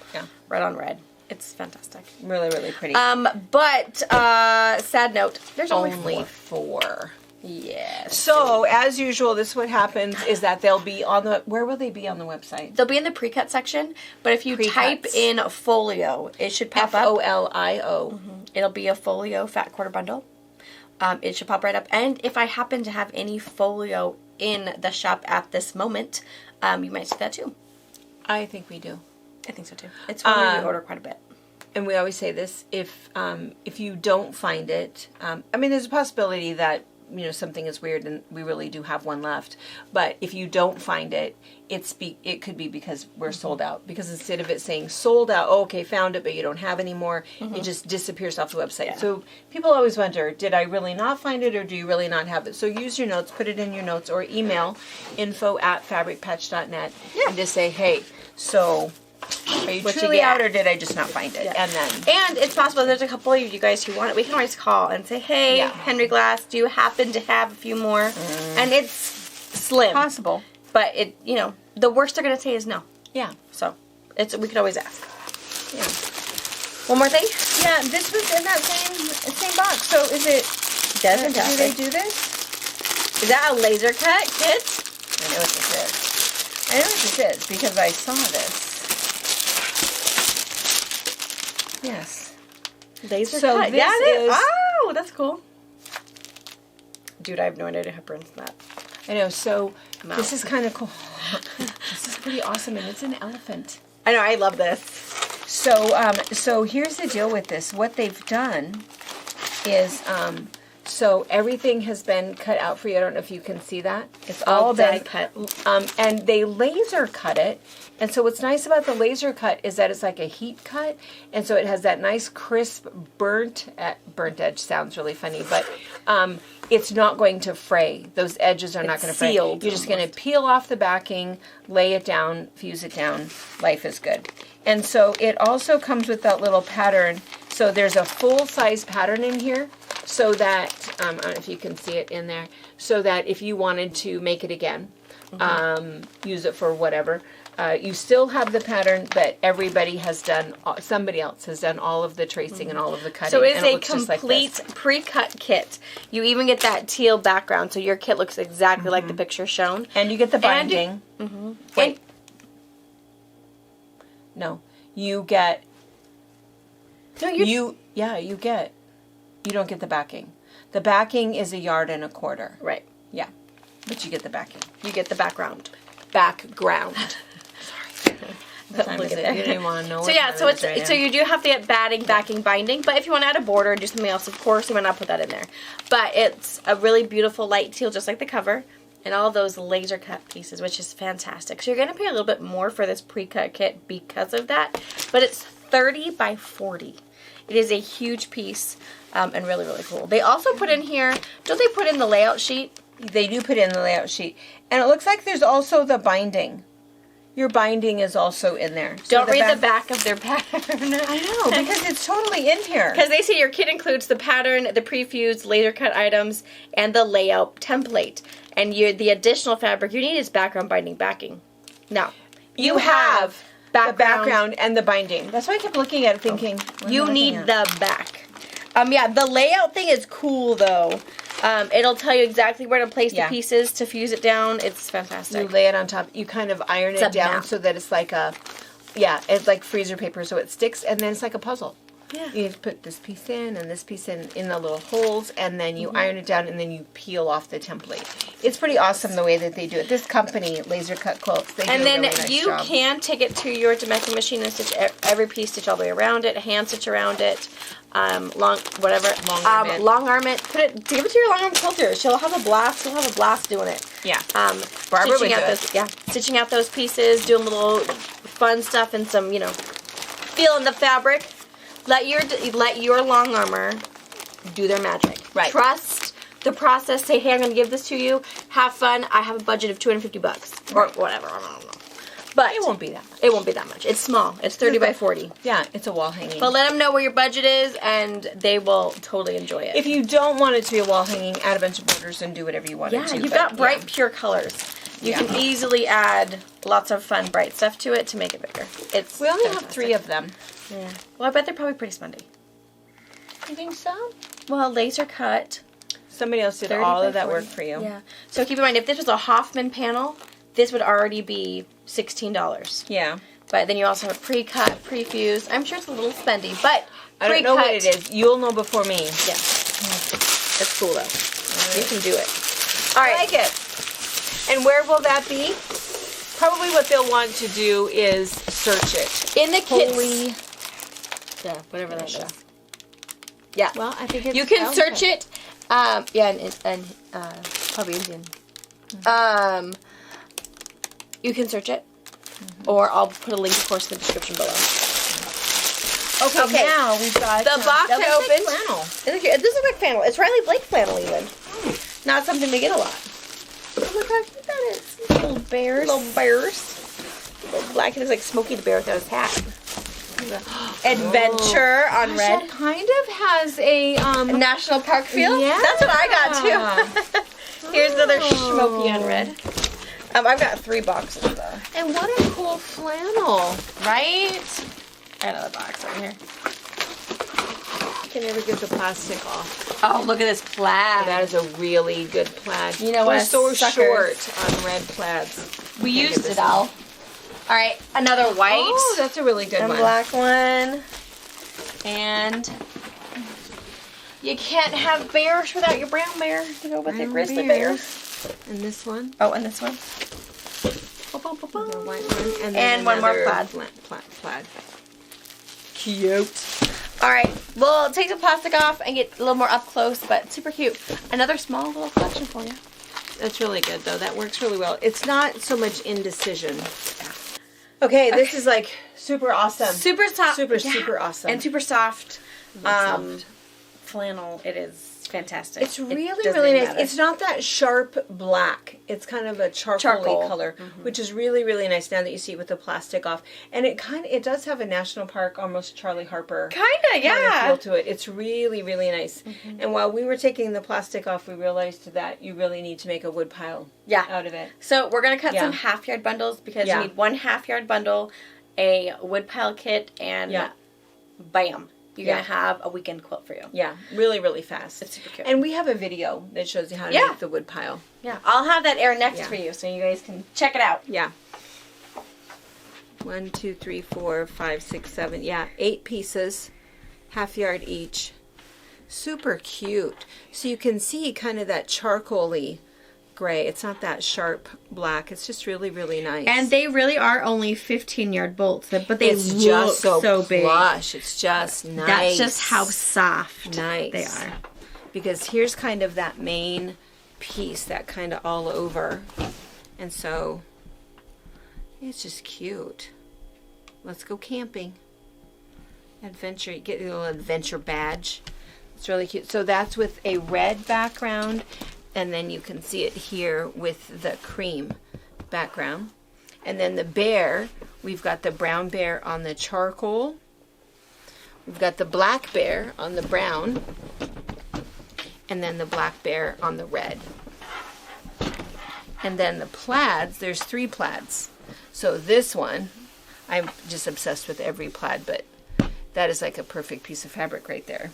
Speaker 2: red on red. It's fantastic.
Speaker 1: Really, really pretty.
Speaker 2: But sad note, there's only
Speaker 1: 4.
Speaker 2: Yes.
Speaker 1: So, as usual, this is what happens is that they'll be on the... Where will they be on the website?
Speaker 2: They'll be in the pre-cut section, but if you type in folio, it should pop up.
Speaker 1: Folio.
Speaker 2: It'll be a folio fat quarter bundle. It should pop right up. And if I happen to have any folio in the shop at this moment, you might see that too.
Speaker 1: I think we do.
Speaker 2: I think so too. It's one we order quite a bit.
Speaker 1: and we always say this, if you don't find it, I mean, there's a possibility that, you know, something is weird and we really do have one left. But if you don't find it, it could be because we're sold out. Because instead of it saying sold out, oh, okay, found it, but you don't have any more, it just disappears off the website.
Speaker 2: Yeah.
Speaker 1: So people always wonder, did I really not find it, or do you really not have it? So use your notes, put it in your notes, or email info@fabricpatch.net and just say, hey, so are you
Speaker 2: What you
Speaker 1: truly
Speaker 2: get?
Speaker 1: out, or did I just not find it? And then
Speaker 2: And it's possible there's a couple of you guys who want it. We can always call and say, hey,
Speaker 1: Yeah.
Speaker 2: Henry Glass, do you happen to have a few more? And it's slim.
Speaker 1: possible.
Speaker 2: But it, you know, the worst they're going to say is no.
Speaker 1: Yeah.
Speaker 2: So we could always ask.
Speaker 1: Yeah.
Speaker 2: One more thing?
Speaker 1: Yeah, this was in that same box. So is it?
Speaker 2: That's
Speaker 1: Do they
Speaker 2: fantastic.
Speaker 1: do this?
Speaker 2: Is that a laser cut, kids?
Speaker 1: I know what this is. I know what this is because I saw this. Yes.
Speaker 2: Laser
Speaker 1: So
Speaker 2: cut.
Speaker 1: this
Speaker 2: Yeah, it is.
Speaker 1: is-
Speaker 2: Oh, that's cool. Dude, I have no idea how burns that.
Speaker 1: I know. So
Speaker 2: Mouse.
Speaker 1: this is kind of cool. This is pretty awesome, and it's an elephant.
Speaker 2: I know, I love this.
Speaker 1: So here's the deal with this. What they've done is, so everything has been cut out for you. I don't know if you can see that. It's all been
Speaker 2: die cut.
Speaker 1: and they laser cut it. And so what's nice about the laser cut is that it's like a heat cut, and so it has that nice crisp burnt edge. Sounds really funny, but it's not going to fray. Those edges are not
Speaker 2: It's
Speaker 1: going to fray.
Speaker 2: sealed
Speaker 1: You're just going to peel off the backing, lay it down, fuse it down. Life is good. And so it also comes with that little pattern. So there's a full-size pattern in here, so that I don't know if you can see it in there. So that if you wanted to make it again, use it for whatever. You still have the pattern, but everybody has done, somebody else has done all of the tracing and all of the cutting.
Speaker 2: So it's
Speaker 1: and it
Speaker 2: a
Speaker 1: looks just like
Speaker 2: complete
Speaker 1: this.
Speaker 2: pre-cut kit. You even get that teal background, so your kit looks exactly like the picture shown.
Speaker 1: And you get the binding. Wait. No. You get,
Speaker 2: No,
Speaker 1: you don't get the backing. The backing is 1.25 yards.
Speaker 2: right.
Speaker 1: Yeah. But you get the backing.
Speaker 2: You get the background.
Speaker 1: Background. What time
Speaker 2: Look
Speaker 1: is
Speaker 2: at
Speaker 1: it?
Speaker 2: that.
Speaker 1: You don't even want to know.
Speaker 2: So
Speaker 1: what
Speaker 2: yeah,
Speaker 1: time
Speaker 2: so
Speaker 1: it
Speaker 2: it's
Speaker 1: is right
Speaker 2: so
Speaker 1: now.
Speaker 2: you do have to get batting, backing, binding. But if you want to add a border or do something else, of course, you might not put that in there. But it's a really beautiful light teal, just like the cover, and all those laser cut pieces, which is fantastic. So you're going to pay a little bit more for this pre-cut kit because of that. But it's 30 by 40. It is a huge piece and really, really cool. They also put in here, don't they put in the layout sheet?
Speaker 1: They do put in the layout sheet. And it looks like there's also the binding. Your binding is also in there. So
Speaker 2: Don't read the back of their pattern.
Speaker 1: I know, because it's totally in here.
Speaker 2: Because they say your kit includes the pattern, the pre-fused laser cut items, and the layout template. And the additional fabric you need is background, binding, backing. Now,
Speaker 1: You have the background and the binding. That's why I kept looking at it thinking, what am I
Speaker 2: You
Speaker 1: looking
Speaker 2: need
Speaker 1: at?
Speaker 2: the back. Yeah, the layout thing is cool though. It'll tell you exactly where to place the
Speaker 1: Yeah.
Speaker 2: pieces to fuse it down. It's
Speaker 1: You
Speaker 2: fantastic.
Speaker 1: lay it on top. You kind of iron
Speaker 2: It's
Speaker 1: it
Speaker 2: a
Speaker 1: down
Speaker 2: map.
Speaker 1: so that it's like it's like freezer paper, so it sticks, and then it's like a puzzle.
Speaker 2: Yeah.
Speaker 1: You put this piece in and this piece in the little holes, and then you iron it down, and then you peel off the template. It's pretty awesome the way that they do it. This company, Laser Cut Quilts, they
Speaker 2: And
Speaker 1: do
Speaker 2: then
Speaker 1: a really nice
Speaker 2: you
Speaker 1: job.
Speaker 2: can take it to your domestic machine and stitch every piece, stitch all the way around it, hand stitch around it, long arm it. Give it to your long arm quilter. She'll have a blast. She'll have a blast doing it.
Speaker 1: Yeah. Barbara would
Speaker 2: Stitching
Speaker 1: do
Speaker 2: out
Speaker 1: it.
Speaker 2: those, stitching out those pieces, doing little fun stuff and some, feeling the fabric. Let your long armor do their magic.
Speaker 1: Right.
Speaker 2: Trust the process. Say, hey, I'm going to give this to you. Have fun. I have a budget of $250 or whatever. I don't know. But
Speaker 1: It won't be that much.
Speaker 2: It won't be that much. It's small. It's 30 by 40.
Speaker 1: Yeah, it's a wall hanging.
Speaker 2: But let them know where your budget is, and they will totally enjoy it.
Speaker 1: If you don't want it to be a wall hanging, add a bunch of borders and do whatever you want to do.
Speaker 2: You've
Speaker 1: but
Speaker 2: got bright, pure colors. You can easily add lots of fun, bright stuff to it to make it bigger.
Speaker 1: We only have
Speaker 2: fantastic.
Speaker 1: 3 of them.
Speaker 2: Yeah. Well, I bet they're probably pretty spendy.
Speaker 1: You think so?
Speaker 2: Well, laser cut.
Speaker 1: Somebody else did
Speaker 2: 30
Speaker 1: all
Speaker 2: by
Speaker 1: of that
Speaker 2: 40.
Speaker 1: work for you.
Speaker 2: Yeah. So keep in mind, if this was a Hoffman panel, this would already be $16.
Speaker 1: Yeah.
Speaker 2: But then you also have pre-cut, pre-fused. I'm sure it's a little spendy, but
Speaker 1: I don't know what
Speaker 2: pre-cut-
Speaker 1: it is. You'll know before me.
Speaker 2: Yeah. It's cool though. You can do it. All
Speaker 1: I
Speaker 2: right.
Speaker 1: like it. And where will that be? Probably what they'll want to do is search it.
Speaker 2: In the kids.
Speaker 1: Holy
Speaker 2: Yeah, whatever that is. Yeah.
Speaker 1: Well, I think it's
Speaker 2: You can search it. And probably Indian. You can search it, or I'll put a link, of course, in the description below.
Speaker 1: Okay, now we've got
Speaker 2: The box
Speaker 1: that
Speaker 2: I
Speaker 1: looks like
Speaker 2: opened.
Speaker 1: flannel.
Speaker 2: It does look like flannel. It's Riley Blake flannel, even. Not something we get a lot. Oh, look how cute that is. Little bears. Little bears. Little black. It looks like Smokey the Bear without his hat. Adventure on red.
Speaker 1: That kind of has a
Speaker 2: National Park feel?
Speaker 1: Yeah.
Speaker 2: That's what I got too. Here's another Smokey on red. I've got 3 boxes though.
Speaker 1: and what a cool flannel.
Speaker 2: Right? Another box right here.
Speaker 1: Can never get the plastic off.
Speaker 2: Oh, look at this plaid.
Speaker 1: That is a really good plaid.
Speaker 2: You know
Speaker 1: We're
Speaker 2: what,
Speaker 1: so
Speaker 2: suckers.
Speaker 1: short on red plaids.
Speaker 2: We
Speaker 1: Look at
Speaker 2: used
Speaker 1: this
Speaker 2: it all. All right, another white.
Speaker 1: Oh, that's a really good
Speaker 2: and
Speaker 1: one.
Speaker 2: black one. And you can't have bears without your brown bear to go with the
Speaker 1: Brown
Speaker 2: grizzly
Speaker 1: bear.
Speaker 2: bear.
Speaker 1: And this one.
Speaker 2: Oh, and this one.
Speaker 1: The white one. And,
Speaker 2: And one more
Speaker 1: another
Speaker 2: plaid.
Speaker 1: plaid.
Speaker 2: Cute. All right, we'll take the plastic off and get a little more up close, but super cute. Another small little collection for you.
Speaker 1: That's really good, though. That works really well. It's not so much indecision. Okay, this is like super awesome.
Speaker 2: Super soft.
Speaker 1: Super awesome.
Speaker 2: And super soft.
Speaker 1: Soft.
Speaker 2: Flannel. It is fantastic.
Speaker 1: It's really,
Speaker 2: It doesn't
Speaker 1: really
Speaker 2: even
Speaker 1: nice.
Speaker 2: matter.
Speaker 1: It's not that sharp black. It's kind of a charcoal color, which is really, really nice now that you see it with the plastic off. And it does have a National Park, almost Charlie Harper
Speaker 2: Kinda,
Speaker 1: kind of
Speaker 2: yeah.
Speaker 1: feel to it. It's really, really nice. And while we were taking the plastic off, we realized that you really need to make a wood pile
Speaker 2: Yeah.
Speaker 1: out of it.
Speaker 2: So we're gonna cut
Speaker 1: Yeah.
Speaker 2: some half-yard bundles because
Speaker 1: Yeah.
Speaker 2: you need 1 half-yard bundle, a wood pile kit, and
Speaker 1: Yeah.
Speaker 2: bam, you're
Speaker 1: Yeah.
Speaker 2: gonna have a weekend quilt for you.
Speaker 1: Yeah, really, really fast.
Speaker 2: It's super cute.
Speaker 1: And we have a video that shows you how to
Speaker 2: Yeah.
Speaker 1: make the wood pile.
Speaker 2: Yeah, I'll have that air next
Speaker 1: Yeah.
Speaker 2: for you so you guys can check it out.
Speaker 1: Yeah. 1, 2, 3, 4, 5, 6, 7. Yeah, 8 pieces, half yard each. Super cute. So you can see kind of that charcoaly gray. It's not that sharp black. It's just really, really nice.
Speaker 3: And they really are only 15-yard bolts, but they
Speaker 1: it's
Speaker 3: look
Speaker 1: just so
Speaker 3: big.
Speaker 1: plush. It's just nice.
Speaker 3: That's just how soft
Speaker 1: nice
Speaker 3: they are.
Speaker 1: Because here's kind of that main piece that kind of all over. And so it's just cute. Let's go camping. Adventure. Get a little adventure badge. It's really cute. So that's with a red background. And then you can see it here with the cream background. And then the bear, we've got the brown bear on the charcoal. We've got the black bear on the brown. And then the black bear on the red. And then the plaids, there's 3 plaids. So this one, I'm just obsessed with every plaid, but that is like a perfect piece of fabric right there.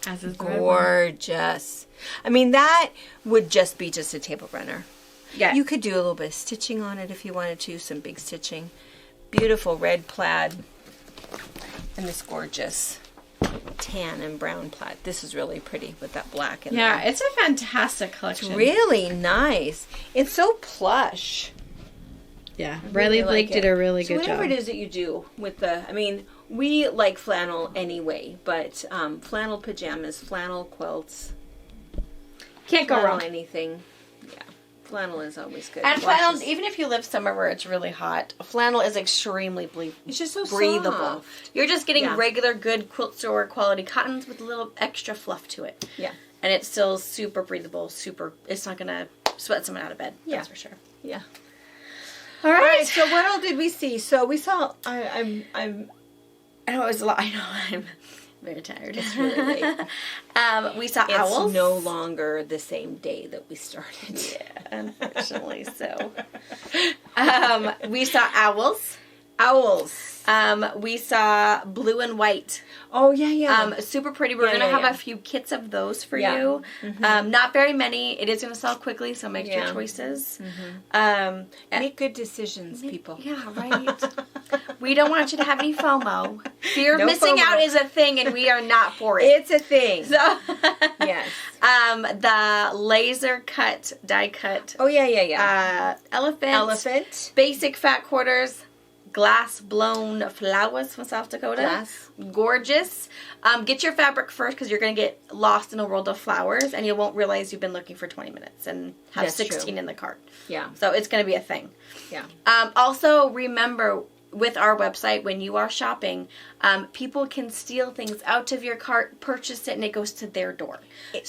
Speaker 3: As is the red one.
Speaker 1: Gorgeous. I mean, that would just be just a table runner.
Speaker 2: Yeah.
Speaker 1: You could do a little bit of stitching on it if you wanted to, some big stitching. Beautiful red plaid. And this gorgeous tan and brown plaid. This is really pretty with that black in
Speaker 3: Yeah,
Speaker 1: there.
Speaker 3: it's a fantastic collection.
Speaker 1: Really nice. It's so plush.
Speaker 3: Yeah,
Speaker 1: I
Speaker 3: Riley
Speaker 1: really
Speaker 3: Blake
Speaker 1: like
Speaker 3: did
Speaker 1: it.
Speaker 3: a really
Speaker 1: So
Speaker 3: good
Speaker 1: whatever
Speaker 3: job.
Speaker 1: it is that you do with the, I mean, we like flannel anyway, but flannel pajamas, flannel quilts,
Speaker 3: Can't go
Speaker 1: flannel
Speaker 3: wrong.
Speaker 1: anything. Yeah, flannel is always good.
Speaker 2: And
Speaker 1: Washes-
Speaker 2: flannel, even if you live somewhere where it's really hot, flannel is extremely
Speaker 1: it's just so
Speaker 2: breathable.
Speaker 1: soft.
Speaker 2: You're just getting
Speaker 1: Yeah.
Speaker 2: regular good quilt store quality cottons with a little extra fluff to it.
Speaker 1: Yeah,
Speaker 2: And it's still super breathable, it's not gonna sweat someone out of bed.
Speaker 1: Yeah.
Speaker 2: That's for sure.
Speaker 1: yeah.
Speaker 2: All
Speaker 1: All
Speaker 2: right.
Speaker 1: right. So what all did we see? So we saw. I'm.
Speaker 2: I know it was a lot. I know I'm very tired.
Speaker 1: It's really late.
Speaker 2: We saw
Speaker 1: It's
Speaker 2: owls.
Speaker 1: no longer the same day that we started.
Speaker 2: Yeah, unfortunately so. We saw owls.
Speaker 1: Owls.
Speaker 2: We saw blue and white.
Speaker 1: Oh yeah, yeah.
Speaker 2: Super pretty. We're
Speaker 1: Yeah,
Speaker 2: gonna
Speaker 1: yeah,
Speaker 2: have
Speaker 1: yeah.
Speaker 2: a few kits of those for
Speaker 1: Yeah.
Speaker 2: you. Not very many. It is gonna sell quickly, so make your
Speaker 1: Yeah.
Speaker 2: choices.
Speaker 1: Make good decisions, people.
Speaker 2: Yeah, right. We don't want you to have any FOMO. Fear of
Speaker 1: No
Speaker 2: missing
Speaker 1: FOMO.
Speaker 2: out is a thing, and we are not for it.
Speaker 1: It's a thing.
Speaker 2: So,
Speaker 1: Yes.
Speaker 2: the laser cut, die cut,
Speaker 1: Oh yeah, yeah, yeah.
Speaker 2: elephant,
Speaker 1: Elephant.
Speaker 2: basic fat quarters, glass blown flowers from South Dakota.
Speaker 1: Glass.
Speaker 2: Gorgeous. Get your fabric first because you're going to get lost in a world of flowers and you won't realize you've been looking for 20 minutes and have
Speaker 1: That's
Speaker 2: 16
Speaker 1: true.
Speaker 2: in the cart.
Speaker 1: Yeah.
Speaker 2: So it's going to be a thing.
Speaker 1: Yeah.
Speaker 2: Also, remember with our website, when you are shopping, people can steal things out of your cart, purchase it, and it goes to their door.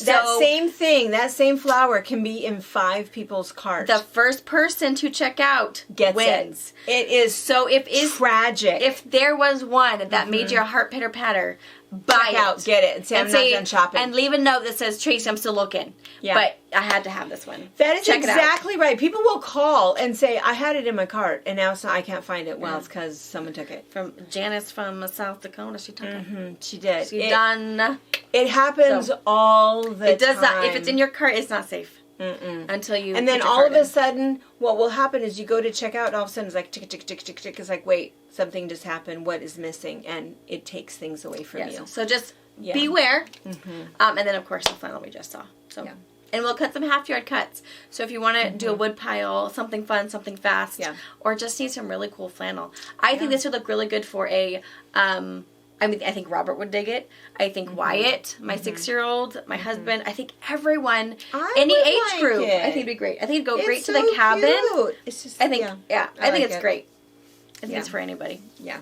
Speaker 1: That same flower can be in 5 people's carts.
Speaker 2: The first person to check out wins.
Speaker 1: It is
Speaker 2: So
Speaker 1: tragic.
Speaker 2: if there was one that made your heart pitter patter, buy
Speaker 1: Check
Speaker 2: it.
Speaker 1: out, get it, and say I'm not done shopping.
Speaker 2: And leave a note that says, Tracy, I'm still looking.
Speaker 1: Yeah.
Speaker 2: But I had to have this one.
Speaker 1: That is
Speaker 2: Check it out.
Speaker 1: exactly right. People will call and say, I had it in my cart, and now I can't find it. Well, it's because someone took it.
Speaker 2: From Janice from South Dakota, she took it.
Speaker 1: She did.
Speaker 2: She done.
Speaker 1: It happens all the time.
Speaker 2: It does not. If it's in your cart, it's not safe. Until you.
Speaker 1: And then
Speaker 2: put your
Speaker 1: all
Speaker 2: card
Speaker 1: of a
Speaker 2: in.
Speaker 1: sudden, what will happen is you go to check out, and all of a sudden it's like tick, tick, tick, tick, tick. It's like, wait, something just happened. What is missing? And it takes things away from
Speaker 2: Yes.
Speaker 1: you.
Speaker 2: So just beware. And then, of course, the flannel we just saw. So.
Speaker 1: Yeah.
Speaker 2: And we'll cut some half-yard cuts. So if you want to do a wood pile, something fun, something fast, or just need some really cool flannel. I think this would look really good for a, I think Robert would dig it. I think Wyatt, my 6-year-old, my husband, I think everyone, any
Speaker 1: would
Speaker 2: age
Speaker 1: like
Speaker 2: group,
Speaker 1: it.
Speaker 2: I think it'd be great. I think it'd go
Speaker 1: It's
Speaker 2: great to
Speaker 1: so
Speaker 2: the cabin.
Speaker 1: cute. It's just,
Speaker 2: I think, I
Speaker 1: I
Speaker 2: think
Speaker 1: like
Speaker 2: it's
Speaker 1: it.
Speaker 2: great. I think it's for anybody.
Speaker 1: Yeah.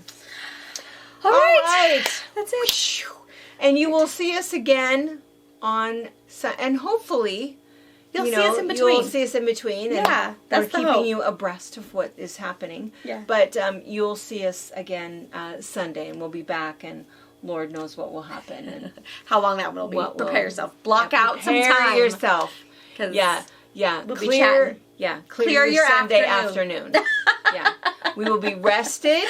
Speaker 2: All right.
Speaker 1: That's it. And you will see us again on, and hopefully,
Speaker 2: You'll see us in between.
Speaker 1: You'll see us in between. And
Speaker 2: Yeah, that's the
Speaker 1: we're keeping
Speaker 2: hope.
Speaker 1: you abreast of what is happening.
Speaker 2: Yeah.
Speaker 1: But you'll see us again Sunday, and we'll be back, and Lord knows what will happen. And
Speaker 2: How long that will be.
Speaker 1: What will-
Speaker 2: Prepare yourself. Block out some
Speaker 1: prepare
Speaker 2: time.
Speaker 1: yourself.
Speaker 2: 'Cause
Speaker 1: Yeah.
Speaker 2: we'll be
Speaker 1: Clear.
Speaker 2: chatting.
Speaker 1: Yeah.
Speaker 2: Clear your
Speaker 1: Sunday
Speaker 2: afternoon.
Speaker 1: Yeah. We will be rested.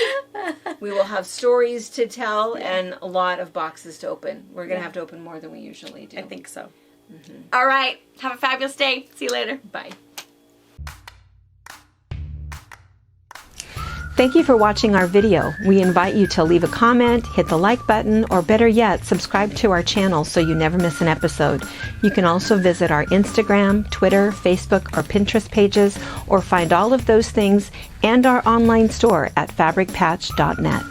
Speaker 1: We will have stories to tell and a lot of boxes to open. We're going to have to open more than we usually do.
Speaker 2: I think so. All right. Have a fabulous day. See you later.
Speaker 1: Bye.
Speaker 4: Thank you for watching our video. We invite you to leave a comment, hit the like button, or better yet, subscribe to our channel so you never miss an episode. You can also visit our Instagram, Twitter, Facebook, or Pinterest pages, or find all of those things and our online store at fabricpatch.net.